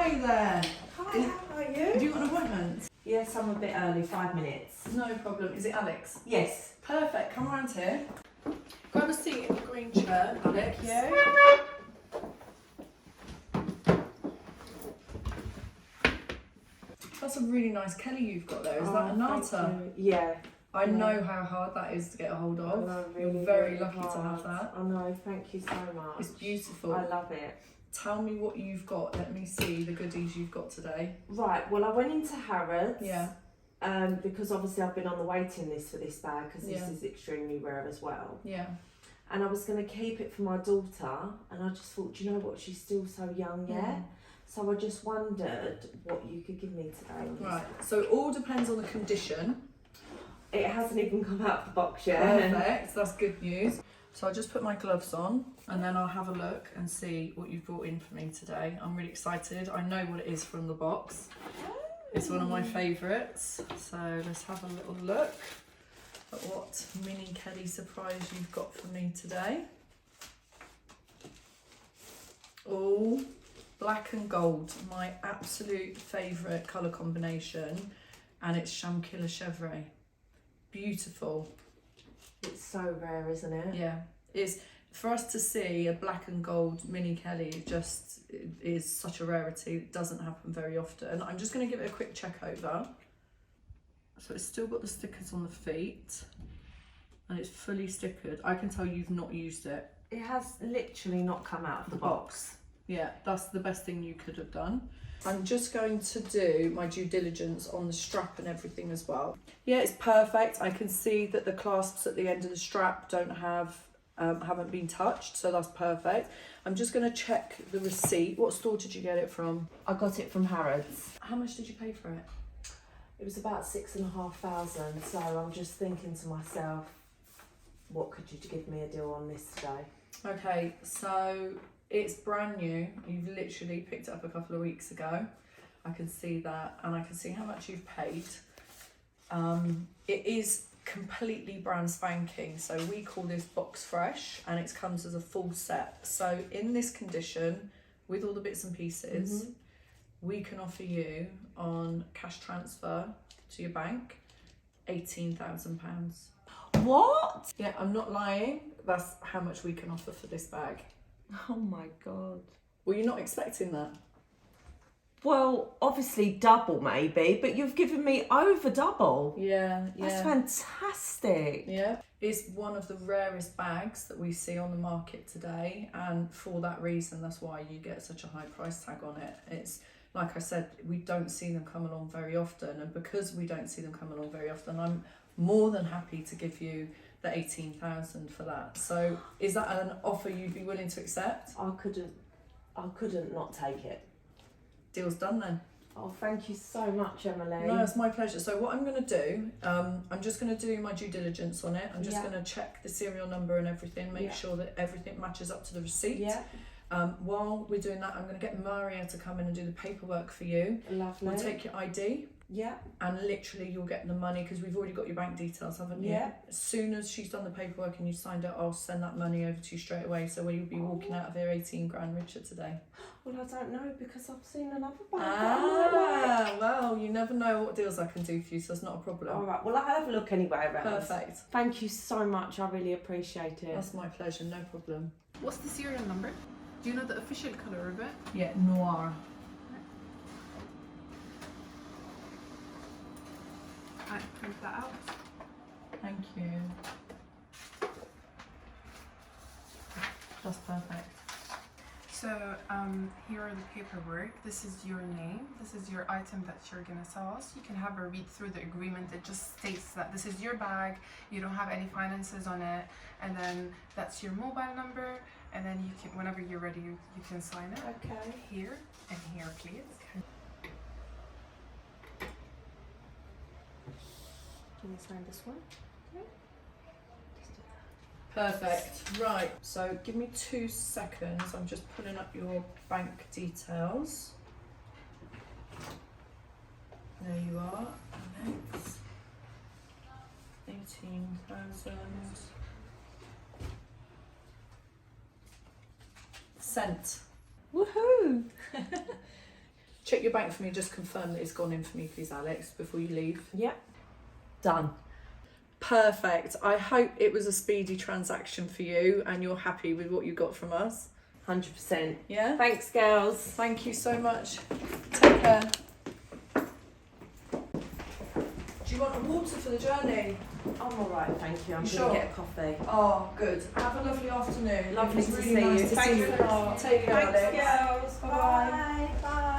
Hi there. Hi, how are you? Have you got an appointment? Yes, I'm a bit early, 5 minutes. No problem. Is it Alex? Yes. Perfect. Come around here. Grab a seat in the green chair, Alex. Thank That's a really nice Kelly you've got there. Is Oh, that a thank Nata? you. Yeah. I know how hard that is to get a hold of. I know, You're really, very really lucky to hard. have that. I know, thank you so much. It's beautiful. I love it. Tell me what you've got. Let me see the goodies you've got today. Right, well, I went into Harrods. Yeah. Because obviously I've been on the waiting list for this bag because Yeah. this is extremely rare as well. Yeah. And I was going to keep it for my daughter, and I just thought, do you know what, she's still so young yet. Mm. So I just wondered what you could give me today on this. Right. So it all depends on the condition. It hasn't even come out of the box yet. Perfect. That's good news. So I'll just put my gloves on and then I'll have a look and see what you've brought in for me today. I'm really excited. I know what it is from the box. It's one of my favourites. So let's have a little look at what mini Kelly surprise you've got for me today. Oh, black and gold, my absolute favourite colour combination, and it's Chamkilla Chevre. Beautiful. It's so rare, isn't it? Yeah, it's for us to see a black and gold mini Kelly. It just is such a rarity. It doesn't happen very often. I'm just going to give it a quick check over. So it's still got the stickers on the feet, and it's fully stickered. I can tell you've not used it. It has literally not come out of the box. Yeah, that's the best thing you could have done. I'm just going to do my due diligence on the strap and everything as well. Yeah, it's perfect. I can see that the clasps at the end of the strap don't have, haven't been touched, so that's perfect. I'm just going to check the receipt. What store did you get it from? I got it from Harrods. How much did you pay for it? It was about 6,500. So I'm just thinking to myself, what could you give me a deal on this today? Okay, so it's brand new. You've literally picked it up a couple of weeks ago. I can see that, and I can see how much you've paid. It is completely brand spanking, so we call this box fresh, and it comes as a full set. So in this condition, with all the bits and pieces, we can offer you on cash transfer to your bank £18,000. What? Yeah, I'm not lying. That's how much we can offer for this bag. Oh my God. Were you not expecting that? Well, obviously double maybe, but you've given me over double. Yeah. That's fantastic. Yeah. It's one of the rarest bags that we see on the market today, and for that reason, that's why you get such a high price tag on it. It's like I said, we don't see them come along very often, and because we don't see them come along very often, I'm more than happy to give you the 18,000 for that. So is that an offer you'd be willing to accept? I couldn't not take it. Deal's done then. Oh, thank you so much, Emily. No, it's my pleasure. So what I'm going to do, I'm just going to do my due diligence on it. I'm just going to check the serial number and everything, make sure that everything matches up to the receipt. Yeah. While we're doing that, I'm going to get Maria to come in and do the paperwork for you. Lovely. We'll take your ID. Yeah. And literally you'll get the money because we've already got your bank details, haven't you? Yeah. As soon as she's done the paperwork and you signed it, I'll send that money over to you straight away. So you'll be walking out of here 18 grand richer today. Well, I don't know because I've seen another bag. Well, you never know what deals I can do for you, so it's not a problem. All right. Well, I'll have a look anyway around. Perfect. Thank you so much. I really appreciate it. That's my pleasure, no problem. What's the serial number? Do you know the official colour of it? Yeah, noir. I print that out. Thank you. That's perfect. So here are the paperwork. This is your name. This is your item that you're gonna sell us. You can have a read through the agreement. It just states that this is your bag. You don't have any finances on it, and then that's your mobile number. And then you can, whenever you're ready, you can sign it. Okay. Here and here, please. Can you sign this one? Yeah. Perfect. Right, so give me 2 seconds. I'm just pulling up your bank details. There you are. Next. 18,000. Sent. Woohoo! check your bank for me, just confirm that it's gone in for me, please, Alex, before you leave. Yep. Done. Perfect. I hope it was a speedy transaction for you and you're happy with what you got from us. 100%. Yeah? Thanks, girls. Thank you so much. Take care. Do you want a water for the journey? I'm alright, thank you. I'm You going to sure? get a coffee. Oh, good. Have a lovely afternoon. Lovely It was to really see nice you. to Thanks see you. a lot. Take care, Thanks, Alex. girls. Bye-bye. Bye. Bye.